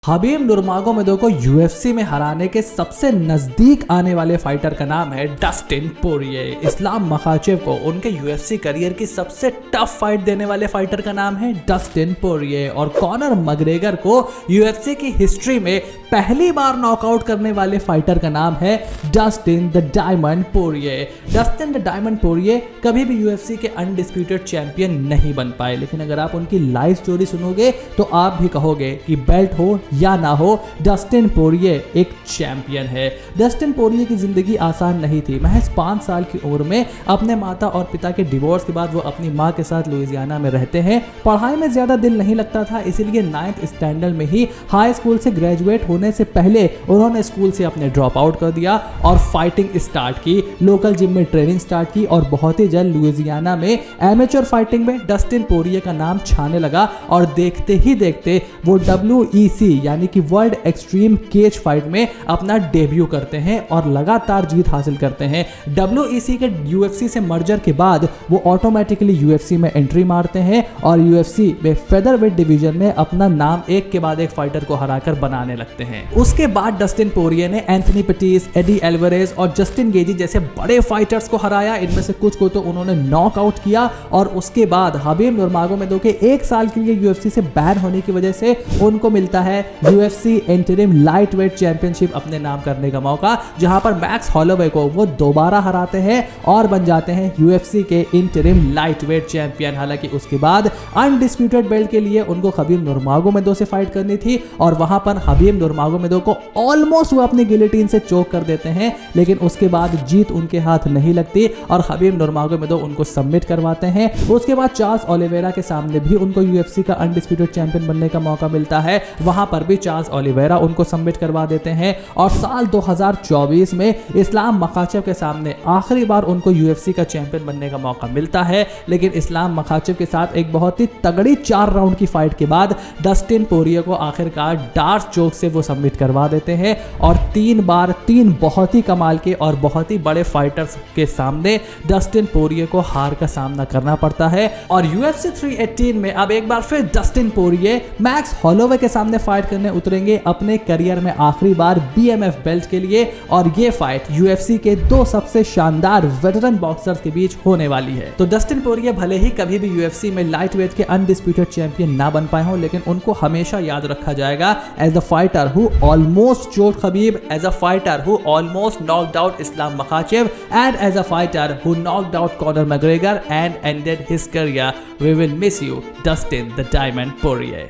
हबीब नुर्मागोमेदोव को यूएफसी में हराने के सबसे नजदीक आने वाले फाइटर का नाम है डस्टिन पोरिये। इस्लाम मखाचेव को उनके यूएफसी करियर की सबसे टफ फाइट देने वाले फाइटर का नाम है डस्टिन पोरिये। और कॉनर मैकग्रेगर को यूएफसी की हिस्ट्री में पहली बार नॉकआउट करने वाले फाइटर का नाम है Dustin the Diamond Poirier. Dustin the Diamond Poirier कभी भी यूएफसी के अनडिस्प्यूटेड चैंपियन नहीं बन पाए, लेकिन अगर आप उनकी लाइफ स्टोरी सुनोगे तो आप भी कहोगे कि बेल्ट हो या ना हो, डस्टिन पोरिये एक चैंपियन है। डस्टिन पोरिये की जिंदगी आसान नहीं थी। महज 5 साल की उम्र में अपने माता और पिता के डिवोर्स के बाद वो अपनी माँ के साथ लुइसियाना में रहते हैं। पढ़ाई में ज्यादा दिल नहीं लगता था, इसीलिए 9th स्टैंडर्ड में ही हाई स्कूल से ग्रेजुएट होने से पहले उन्होंने स्कूल से अपने ड्रॉप आउट कर दिया और फाइटिंग स्टार्ट की। लोकल जिम में ट्रेनिंग स्टार्ट की और बहुत ही जल्द लुइसियाना में एमेच्योर फाइटिंग में डस्टिन पोरिये का नाम छाने लगा। और देखते ही देखते वो WEC यानी कि वर्ल्ड एक्सट्रीम केज फाइट में अपना डेब्यू करते हैं और लगातार जीत हासिल करते हैं। WEC के UFC से मर्जर के बाद वो ऑटोमेटिकली UFC में एंट्री मारते हैं और UFC में फेदरवेट डिवीजन में अपना नाम एक के बाद एक फाइटर को हराकर बनाने लगते हैं। उसके बाद डस्टिन पोरिये ने एंथनी पेटिस, एडी एल्वारेज और जस्टिन गेजी जैसे बड़े फाइटर्स को हराया। इनमें से कुछ को तो उन्होंने नॉकआउट किया। और उसके बाद हबीब नुर्मागोमेदोव के 1 साल के लिए UFC से बैन होने की वजह से उनको मिलता है UFC इंटरिम लाइटवेट चैंपियनशिप अपने नाम करने का मौका, जहां पर मैक्स हॉलोवे को वो दोबारा हराते हैं और बन जाते हैं UFC के इंटरिम लाइटवेट चैंपियन। हालांकि उसके बाद अनडिस्प्यूटेड बेल्ट के लिए उनको हबीब नुर्मागोमेदोव से फाइट करनी थी और वहां पर हबीब नुर्मागोमेदोव को ऑलमोस्ट वो अपनी गिलेटिन से चोक कर देते हैं, लेकिन उसके बाद जीत उनके हाथ नहीं लगती और हबीब नुर्मागोमेदोव उनको सबमिट करवाते हैं। उसके बाद चार्ल्स ओलिवेरा के सामने भी उनको UFC का अनडिस्प्यूटेड चैंपियन बनने का मौका मिलता है, वहां पर भी चार्ल्स ओलिवेरा उनको सबमिट करवा देते हैं। और साल 2024 में इस्लाम मखाचेव के सामने आखिरी बार उनको UFC का चैंपियन बनने का मौका मिलता है, लेकिन इस्लाम मखाचेव के साथ एक बहुत ही तगड़ी 4 राउंड की फाइट के बाद डस्टिन पोरिये को आखिरकार डार्क चोक से वो सबमिट करवा देते हैं। और 3 बार 3 बहुत ही कमाल के और बहुत ही बड़े फाइटर्स के सामने डस्टिन पोरिये को हार का सामना करना पड़ता है। और UFC 318 में अब एक बार फिर डस्टिन पोरिये मैक्स हॉलोवे के सामने फाइट करने उतरेंगे अपने करियर में आखिरी बार BMF बेल्ट के लिए। और ये फाइट UFC के 2 सबसे शानदार वेटरन बॉक्सर्स के बीच होने वाली है। तो डस्टिन पोरिये भले ही कभी भी UFC में लाइटवेट के अनडिस्प्यूटेड चैंपियन ना बन पाए हों, लेकिन उनको हमेशा याद रखा जाएगा as the fighter who almost choked Khabib, as a fighter who almost knocked out Islam Makhachev, and as a fighter who knocked out Conor McGregor and ended his career. We will miss you Dustin the Diamond पोरिये।